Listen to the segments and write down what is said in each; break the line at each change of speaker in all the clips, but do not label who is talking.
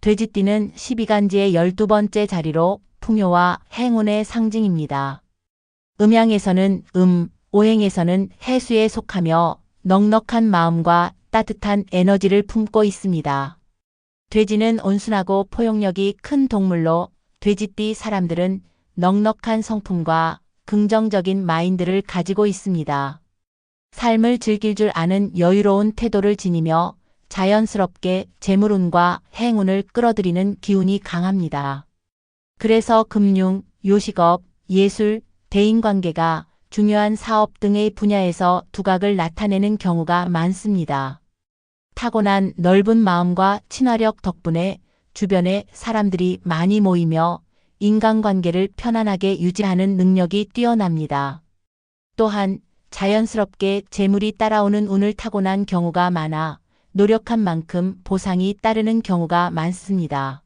돼지띠는 12간지의 12번째 자리로 풍요와 행운의 상징입니다. 음양에서는 오행에서는 해수에 속하며 넉넉한 마음과 따뜻한 에너지를 품고 있습니다. 돼지는 온순하고 포용력이 큰 동물로 돼지띠 사람들은 넉넉한 성품과 긍정적인 마인드를 가지고 있습니다. 삶을 즐길 줄 아는 여유로운 태도를 지니며 자연스럽게 재물운과 행운을 끌어들이는 기운이 강합니다. 그래서 금융, 요식업, 예술, 대인관계가 중요한 사업 등의 분야에서 두각을 나타내는 경우가 많습니다. 타고난 넓은 마음과 친화력 덕분에 주변에 사람들이 많이 모이며 인간관계를 편안하게 유지하는 능력이 뛰어납니다. 또한 자연스럽게 재물이 따라오는 운을 타고난 경우가 많아 노력한 만큼 보상이 따르는 경우가 많습니다.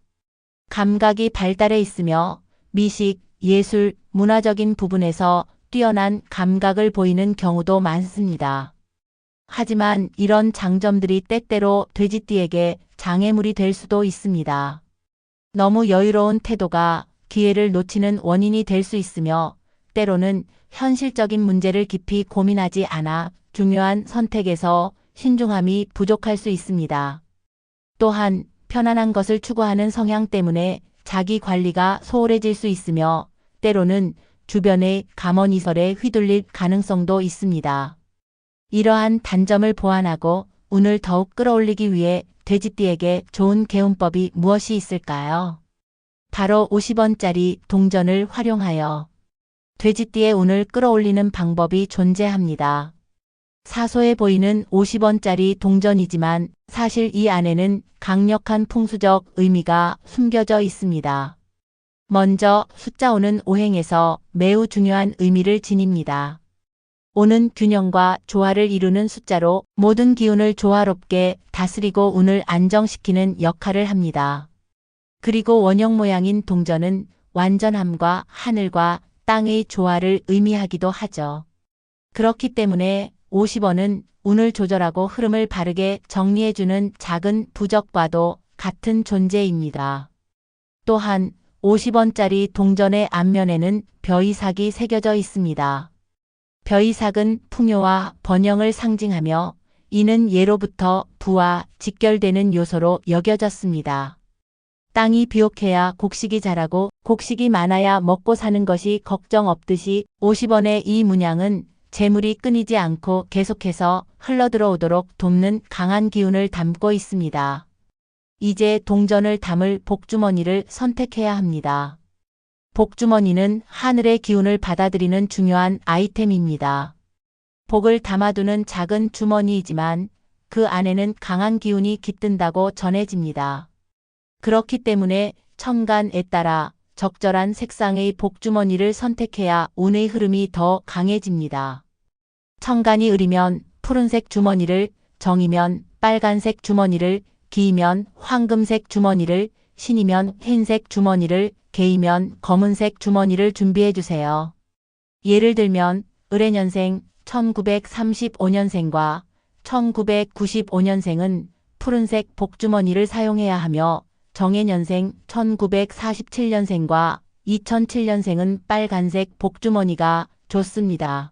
감각이 발달해 있으며 미식, 예술, 문화적인 부분에서 뛰어난 감각을 보이는 경우도 많습니다. 하지만 이런 장점들이 때때로 돼지띠에게 장애물이 될 수도 있습니다. 너무 여유로운 태도가 기회를 놓치는 원인이 될 수 있으며 때로는 현실적인 문제를 깊이 고민하지 않아 중요한 선택에서 신중함이 부족할 수 있습니다. 또한 편안한 것을 추구하는 성향 때문에 자기 관리가 소홀해질 수 있으며 때로는 주변의 감언이설에 휘둘릴 가능성도 있습니다. 이러한 단점을 보완하고 운을 더욱 끌어올리기 위해 돼지띠에게 좋은 개운법이 무엇이 있을까요? 바로 50원짜리 동전을 활용하여 돼지띠의 운을 끌어올리는 방법이 존재합니다. 사소해 보이는 50원짜리 동전이지만 사실 이 안에는 강력한 풍수적 의미가 숨겨져 있습니다. 먼저 숫자 5는 오행에서 매우 중요한 의미를 지닙니다. 5는 균형과 조화를 이루는 숫자로 모든 기운을 조화롭게 다스리고 운을 안정시키는 역할을 합니다. 그리고 원형 모양인 동전은 완전함과 하늘과 땅의 조화를 의미하기도 하죠. 그렇기 때문에 50원은 운을 조절하고 흐름을 바르게 정리해주는 작은 부적과도 같은 존재입니다. 또한 50원짜리 동전의 앞면에는 벼이삭이 새겨져 있습니다. 벼이삭은 풍요와 번영을 상징하며 이는 예로부터 부와 직결되는 요소로 여겨졌습니다. 땅이 비옥해야 곡식이 자라고 곡식이 많아야 먹고 사는 것이 걱정 없듯이 50원의 이 문양은 재물이 끊이지 않고 계속해서 흘러들어오도록 돕는 강한 기운을 담고 있습니다. 이제 동전을 담을 복주머니를 선택해야 합니다. 복주머니는 하늘의 기운을 받아들이는 중요한 아이템입니다. 복을 담아두는 작은 주머니이지만 그 안에는 강한 기운이 깃든다고 전해집니다. 그렇기 때문에 천간에 따라 적절한 색상의 복주머니를 선택해야 운의 흐름이 더 강해집니다. 천간이 을이면 푸른색 주머니를, 정이면 빨간색 주머니를, 기이면 황금색 주머니를, 신이면 흰색 주머니를, 개이면 검은색 주머니를 준비해 주세요. 예를 들면 을해년생 1935년생과 1995년생은 푸른색 복주머니를 사용해야 하며 정해년생 1947년생과 2007년생은 빨간색 복주머니가 좋습니다.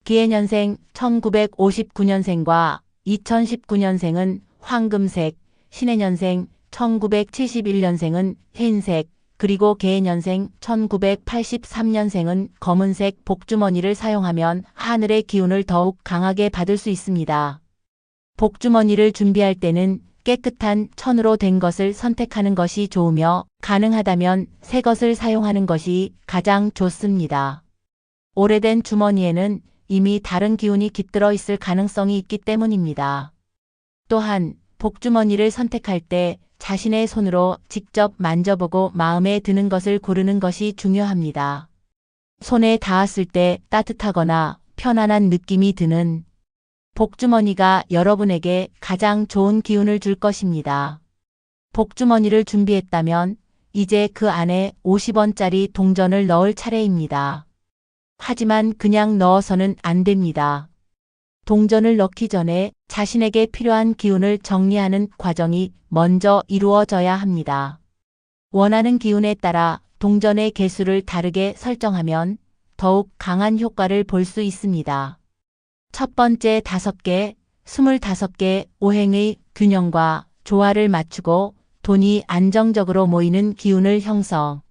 기해년생 1959년생과 2019년생은 황금색, 신해년생 1971년생은 흰색, 그리고 개해년생 1983년생은 검은색 복주머니를 사용하면 하늘의 기운을 더욱 강하게 받을 수 있습니다. 복주머니를 준비할 때는 깨끗한 천으로 된 것을 선택하는 것이 좋으며 가능하다면 새 것을 사용하는 것이 가장 좋습니다. 오래된 주머니에는 이미 다른 기운이 깃들어 있을 가능성이 있기 때문입니다. 또한 복주머니를 선택할 때 자신의 손으로 직접 만져보고 마음에 드는 것을 고르는 것이 중요합니다. 손에 닿았을 때 따뜻하거나 편안한 느낌이 드는 복주머니가 여러분에게 가장 좋은 기운을 줄 것입니다. 복주머니를 준비했다면 이제 그 안에 50원짜리 동전을 넣을 차례입니다. 하지만 그냥 넣어서는 안 됩니다. 동전을 넣기 전에 자신에게 필요한 기운을 정리하는 과정이 먼저 이루어져야 합니다. 원하는 기운에 따라 동전의 개수를 다르게 설정하면 더욱 강한 효과를 볼 수 있습니다. 첫 번째 5개, 25개 오행의 균형과 조화를 맞추고 돈이 안정적으로 모이는 기운을 형성.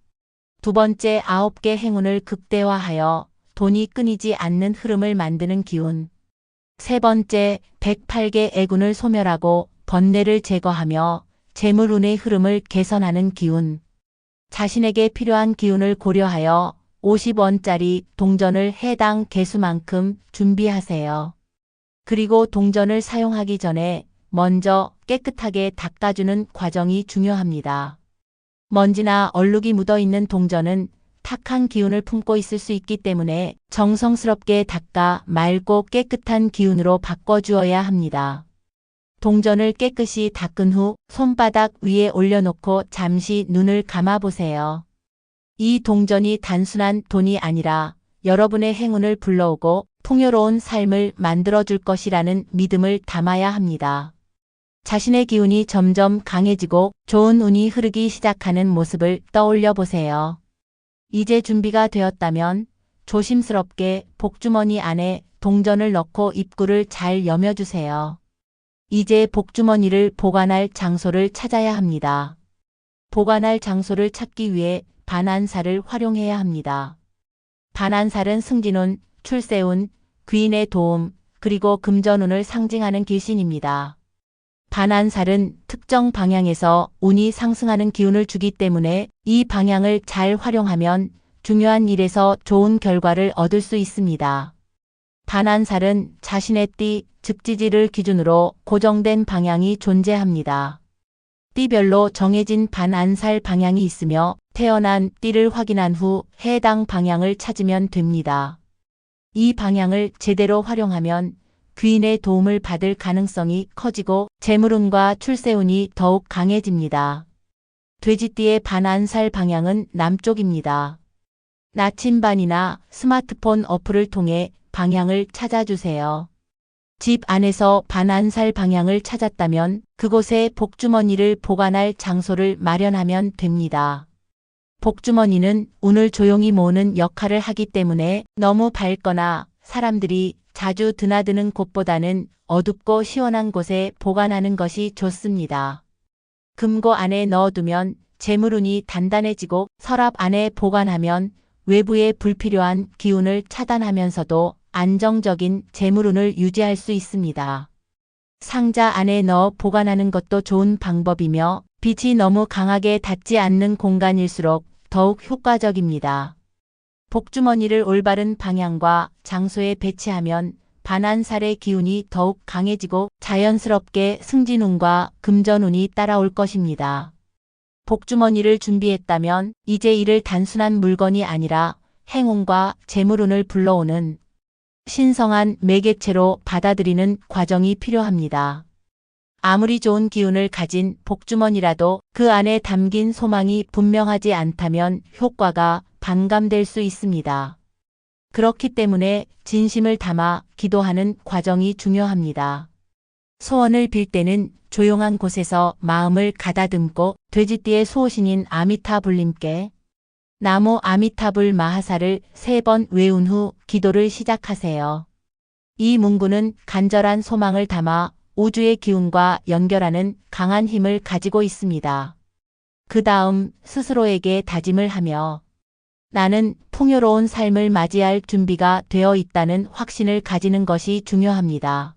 두 번째 9개 행운을 극대화하여 돈이 끊이지 않는 흐름을 만드는 기운. 세 번째 108개 애군을 소멸하고 번뇌를 제거하며 재물운의 흐름을 개선하는 기운. 자신에게 필요한 기운을 고려하여 50원짜리 동전을 해당 개수만큼 준비하세요. 그리고 동전을 사용하기 전에 먼저 깨끗하게 닦아주는 과정이 중요합니다. 먼지나 얼룩이 묻어있는 동전은 탁한 기운을 품고 있을 수 있기 때문에 정성스럽게 닦아 맑고 깨끗한 기운으로 바꿔주어야 합니다. 동전을 깨끗이 닦은 후 손바닥 위에 올려놓고 잠시 눈을 감아보세요. 이 동전이 단순한 돈이 아니라 여러분의 행운을 불러오고 풍요로운 삶을 만들어줄 것이라는 믿음을 담아야 합니다. 자신의 기운이 점점 강해지고 좋은 운이 흐르기 시작하는 모습을 떠올려 보세요. 이제 준비가 되었다면 조심스럽게 복주머니 안에 동전을 넣고 입구를 잘 여며주세요. 이제 복주머니를 보관할 장소를 찾아야 합니다. 보관할 장소를 찾기 위해 반안살을 활용해야 합니다. 반안살은 승진운, 출세운, 귀인의 도움, 그리고 금전운을 상징하는 길신입니다. 반안살은 특정 방향에서 운이 상승하는 기운을 주기 때문에 이 방향을 잘 활용하면 중요한 일에서 좋은 결과를 얻을 수 있습니다. 반안살은 자신의 띠, 즉 지지를 기준으로 고정된 방향이 존재합니다. 띠별로 정해진 반안살 방향이 있으며 태어난 띠를 확인한 후 해당 방향을 찾으면 됩니다. 이 방향을 제대로 활용하면 귀인의 도움을 받을 가능성이 커지고 재물운과 출세운이 더욱 강해집니다. 돼지띠의 반안살 방향은 남쪽입니다. 나침반이나 스마트폰 어플을 통해 방향을 찾아주세요. 집 안에서 반안살 방향을 찾았다면 그곳에 복주머니를 보관할 장소를 마련하면 됩니다. 복주머니는 운을 조용히 모으는 역할을 하기 때문에 너무 밝거나 사람들이 자주 드나드는 곳보다는 어둡고 시원한 곳에 보관하는 것이 좋습니다. 금고 안에 넣어두면 재물운이 단단해지고 서랍 안에 보관하면 외부의 불필요한 기운을 차단하면서도 안정적인 재물운을 유지할 수 있습니다. 상자 안에 넣어 보관하는 것도 좋은 방법이며 빛이 너무 강하게 닿지 않는 공간일수록 더욱 효과적입니다. 복주머니를 올바른 방향과 장소에 배치하면 반안살의 기운이 더욱 강해지고 자연스럽게 승진운과 금전운이 따라올 것입니다. 복주머니를 준비했다면 이제 이를 단순한 물건이 아니라 행운과 재물운을 불러오는 신성한 매개체로 받아들이는 과정이 필요합니다. 아무리 좋은 기운을 가진 복주머니라도 그 안에 담긴 소망이 분명하지 않다면 효과가 반감될 수 있습니다. 그렇기 때문에 진심을 담아 기도하는 과정이 중요합니다. 소원을 빌 때는 조용한 곳에서 마음을 가다듬고 돼지띠의 수호신인 아미타불님께 나무 아미타불 마하사를 3번 외운 후 기도를 시작하세요. 이 문구는 간절한 소망을 담아 우주의 기운과 연결하는 강한 힘을 가지고 있습니다. 그 다음 스스로에게 다짐을 하며 나는 풍요로운 삶을 맞이할 준비가 되어 있다는 확신을 가지는 것이 중요합니다.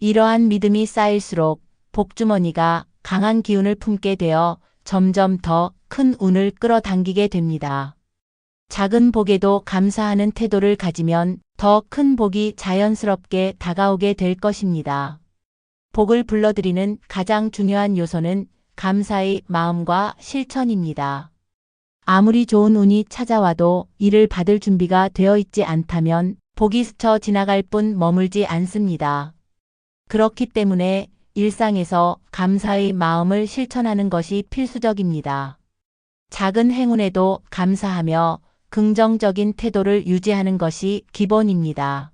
이러한 믿음이 쌓일수록 복주머니가 강한 기운을 품게 되어 점점 더 큰 운을 끌어당기게 됩니다. 작은 복에도 감사하는 태도를 가지면 더 큰 복이 자연스럽게 다가오게 될 것입니다. 복을 불러들이는 가장 중요한 요소는 감사의 마음과 실천입니다. 아무리 좋은 운이 찾아와도 이를 받을 준비가 되어 있지 않다면 복이 스쳐 지나갈 뿐 머물지 않습니다. 그렇기 때문에 일상에서 감사의 마음을 실천하는 것이 필수적입니다. 작은 행운에도 감사하며 긍정적인 태도를 유지하는 것이 기본입니다.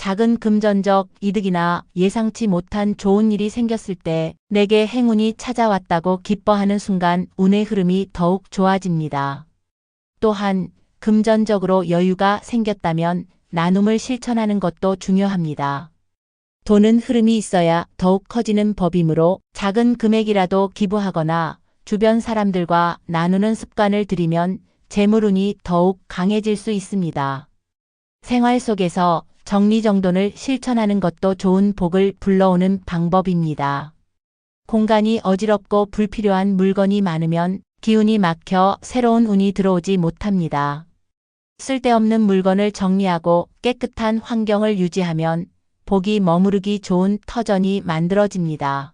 작은 금전적 이득이나 예상치 못한 좋은 일이 생겼을 때 내게 행운이 찾아왔다고 기뻐하는 순간 운의 흐름이 더욱 좋아집니다. 또한 금전적으로 여유가 생겼다면 나눔을 실천하는 것도 중요합니다. 돈은 흐름이 있어야 더욱 커지는 법이므로 작은 금액이라도 기부하거나 주변 사람들과 나누는 습관을 들이면 재물운이 더욱 강해질 수 있습니다. 생활 속에서 정리정돈을 실천하는 것도 좋은 복을 불러오는 방법입니다. 공간이 어지럽고 불필요한 물건이 많으면 기운이 막혀 새로운 운이 들어오지 못합니다. 쓸데없는 물건을 정리하고 깨끗한 환경을 유지하면 복이 머무르기 좋은 터전이 만들어집니다.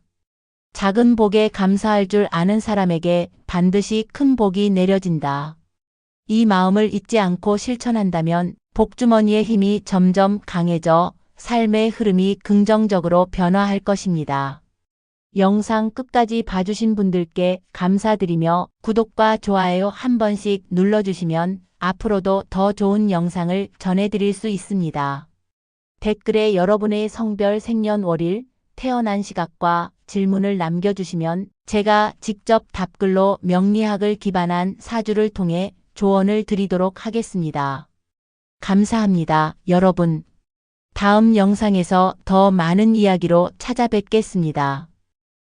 작은 복에 감사할 줄 아는 사람에게 반드시 큰 복이 내려진다. 이 마음을 잊지 않고 실천한다면 복주머니의 힘이 점점 강해져 삶의 흐름이 긍정적으로 변화할 것입니다. 영상 끝까지 봐주신 분들께 감사드리며 구독과 좋아요 한 번씩 눌러주시면 앞으로도 더 좋은 영상을 전해드릴 수 있습니다. 댓글에 여러분의 성별 생년월일, 태어난 시각과 질문을 남겨주시면 제가 직접 답글로 명리학을 기반한 사주를 통해 조언을 드리도록 하겠습니다. 감사합니다, 여러분. 다음 영상에서 더 많은 이야기로 찾아뵙겠습니다.